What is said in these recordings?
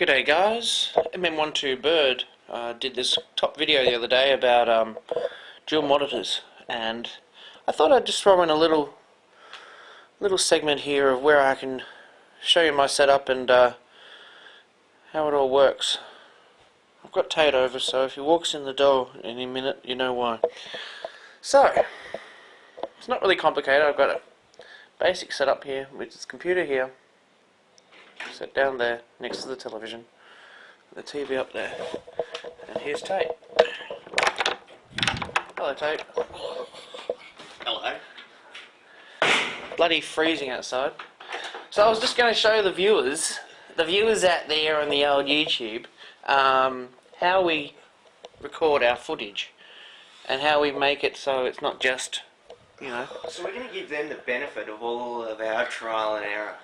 G'day guys, MM12Bird did this top video the other day about dual monitors, and I thought I'd just throw in a little segment here of where I can show you my setup and how it all works. I've got Tate over, so if he walks in the door any minute, you know why. So, it's not really complicated. I've got a basic setup here with this computer here, set down there next to the television, the TV up there, and here's Tate. Hello, Tate. Hello. Bloody freezing outside. So I was just going to show the viewers out there on the old YouTube, how we record our footage and how we make it so it's not just, you know. So we're going to give them the benefit of all of our trial and error.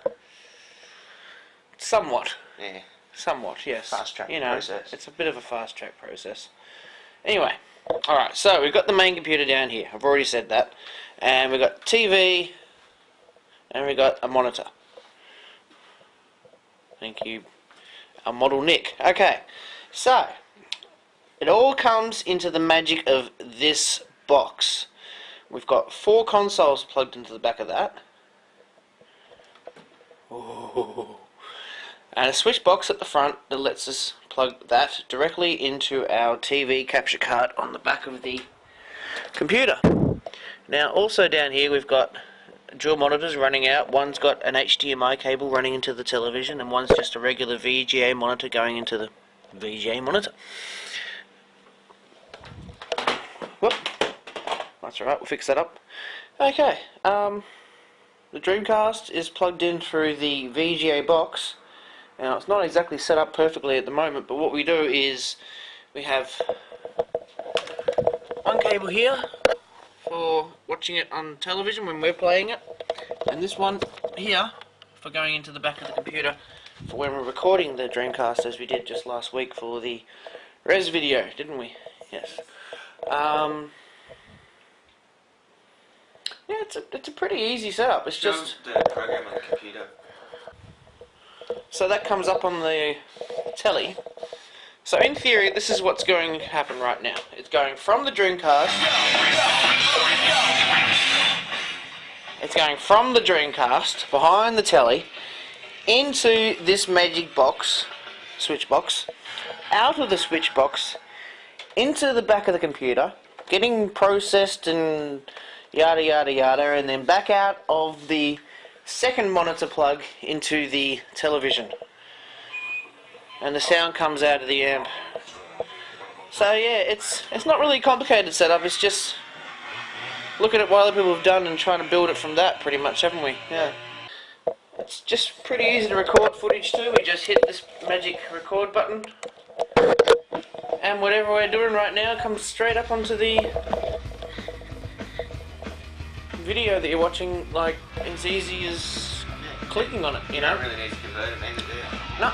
Somewhat. Yeah. Somewhat, yes. Fast track process. It's a bit of a fast track process. Anyway, alright, so we've got the main computer down here. I've already said that. And we've got TV, and we've got a monitor. Thank you. Our model Nick. Okay, so it all comes into the magic of this box. We've got 4 consoles plugged into the back of that. Ooh. And a switch box at the front that lets us plug that directly into our TV capture card on the back of the computer. Now also down here we've got dual monitors running out. One's got an HDMI cable running into the television, and one's just a regular VGA monitor going into the VGA monitor. Whoop. That's alright, we'll fix that up. Okay, the Dreamcast is plugged in through the VGA box. Now it's not exactly set up perfectly at the moment, but what we do is we have one cable here for watching it on television when we're playing it, and this one here for going into the back of the computer for when we're recording the Dreamcast, as we did just last week for the res video, didn't we? Yes. Yeah, it's a pretty easy setup. It's just the program on the computer. So that comes up on the telly. So in theory, this is what's going to happen right now. It's going from the Dreamcast. It's going from the Dreamcast behind the telly into this magic box, switch box, out of the switch box into the back of the computer, getting processed and yada yada yada, and then back out of the second monitor plug into the television, and the sound comes out of the amp. So yeah, it's not really a complicated setup. It's just looking at what other people have done and trying to build it from that, pretty much, haven't we? Yeah. It's just pretty easy to record footage too. We just hit this magic record button, and whatever we're doing right now comes straight up onto the video that you're watching, like as easy as clicking on it, you know? You don't really need to convert it either, do you? No,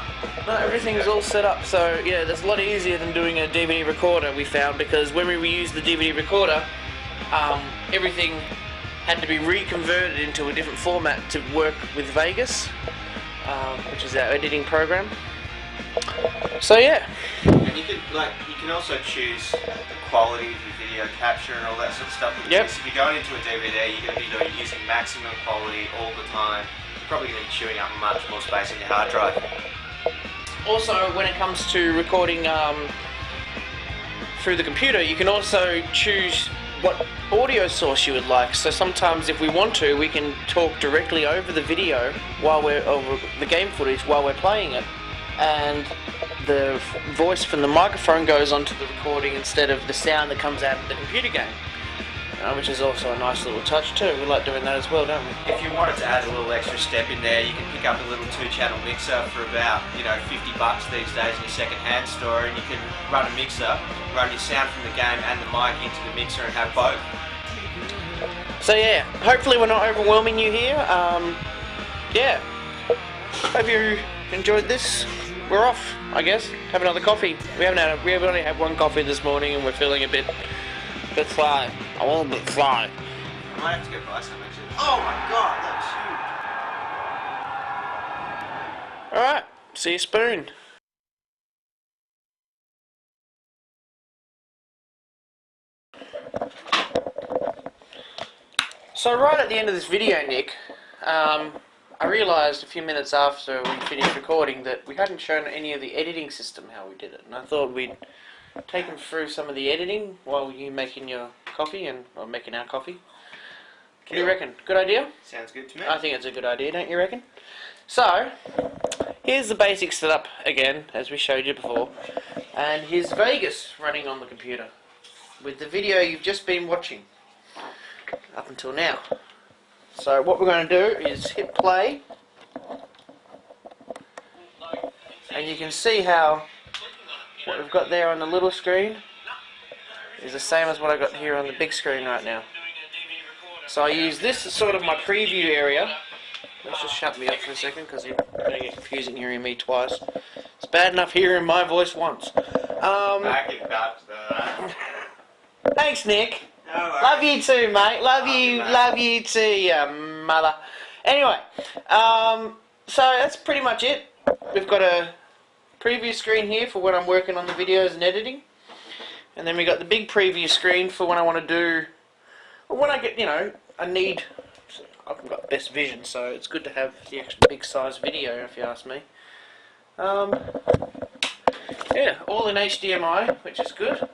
everything's all set up, so yeah, that's a lot easier than doing a DVD recorder, we found, because when we reused the DVD recorder, everything had to be reconverted into a different format to work with Vegas, which is our editing program. So yeah. And you can also choose the quality of your video capture and all that sort of stuff. Yep. If you're going into a DVD, you're going to be using maximum quality all the time. You're probably going to be chewing up much more space in your hard drive. Also, when it comes to recording through the computer, you can also choose what audio source you would like. So sometimes if we want to, we can talk directly over the video over the game footage while we're playing it, and the voice from the microphone goes onto the recording instead of the sound that comes out of the computer game, which is also a nice little touch too. We like doing that as well, don't we? If you wanted to add a little extra step in there, you can pick up a little 2-channel mixer for about, $50 these days in your second-hand store, and you can run a mixer, run your sound from the game and the mic into the mixer and have both. So yeah, hopefully we're not overwhelming you here. Yeah, hope you enjoyed this. We're off, I guess. Have another coffee. We only had one coffee this morning, and we're feeling a bit fly. A little bit fly. I might have to go buy some actually. Oh my god, that was huge. Alright, see you spoon. So right at the end of this video, Nick, I realised a few minutes after we finished recording that we hadn't shown any of the editing system how we did it, and I thought we'd take them through some of the editing while you making your coffee or making our coffee. What do you reckon? Good idea? Sounds good to me. I think it's a good idea, don't you reckon? So, here's the basic setup again, as we showed you before, and here's Vegas running on the computer with the video you've just been watching up until now. So what we're going to do is hit play, and you can see how what we've got there on the little screen is the same as what I've got here on the big screen right now. So I use this as sort of my preview area. Let's just shut me up for a second because it's going to get confusing hearing me twice. It's bad enough hearing my voice once. I can vouch for that. Thanks, Nick. No worries. Love you too, mate. Love you too, you mother. Anyway, so that's pretty much it. We've got a preview screen here for when I'm working on the videos and editing, and then we got the big preview screen for when I want to do, when I get, I need. I've got best vision, so it's good to have the extra big size video, if you ask me. Yeah, all in HDMI, which is good.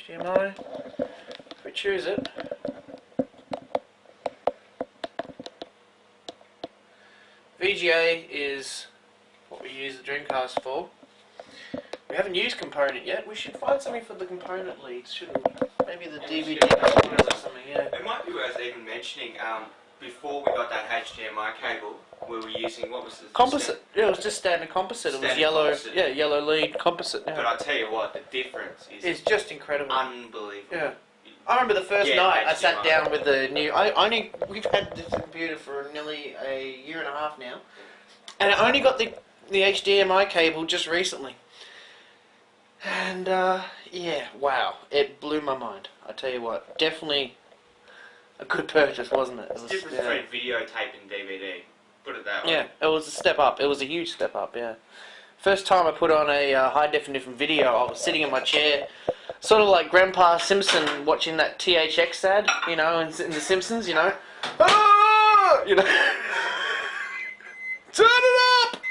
HDMI, if we choose it. VGA is what we use the Dreamcast for. We haven't used component yet. We should find something for the component leads, shouldn't we? Maybe the DVD components or something, yeah. It might be worth even mentioning, before we got that HDMI cable, we were using, what was the... Composite. Yeah, it was just standard composite. It was yellow, composite. Yeah, yellow lead composite. Yeah. But I tell you what, the difference is... It's just incredible. Unbelievable. Yeah. I remember the first night I sat down with the new... We've had this computer for nearly a year and a half now, and I only got the HDMI cable just recently. And, yeah, wow. It blew my mind. I tell you what, definitely a good purchase, wasn't it? It's different between videotape and DVD. Put it that way. Yeah, it was a step up. It was a huge step up, yeah. First time I put on a high definition video, I was sitting in my chair, sort of like Grandpa Simpson watching that THX ad, in The Simpsons, Ah! Turn it up!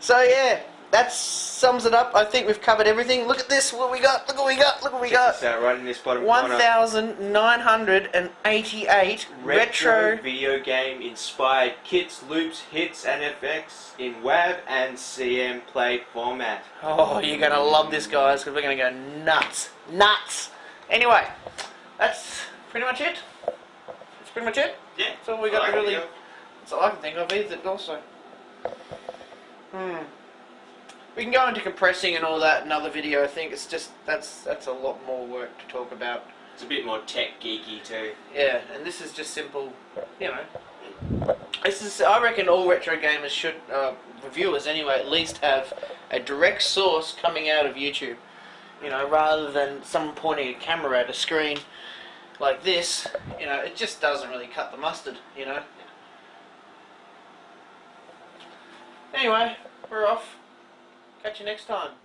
So yeah, that sums it up. I think we've covered everything. Look at this, what we got, look what we got, look what we got. Check this out, right in this bottom corner. 1,988 retro video game inspired kits, loops, hits and effects in WAV and CM play format. Oh, you're going to love this, guys, because we're going to go nuts. Nuts! Anyway, that's pretty much it. That's pretty much it. Yeah. That's all we got to really... That's all I can think of, is it also. We can go into compressing and all that in another video. I think it's just that's a lot more work to talk about. It's a bit more tech geeky too. Yeah, and this is just simple, This is, I reckon all retro gamers should, reviewers anyway, at least have a direct source coming out of YouTube. Rather than someone pointing a camera at a screen like this. It just doesn't really cut the mustard. Anyway, we're off. Catch you next time.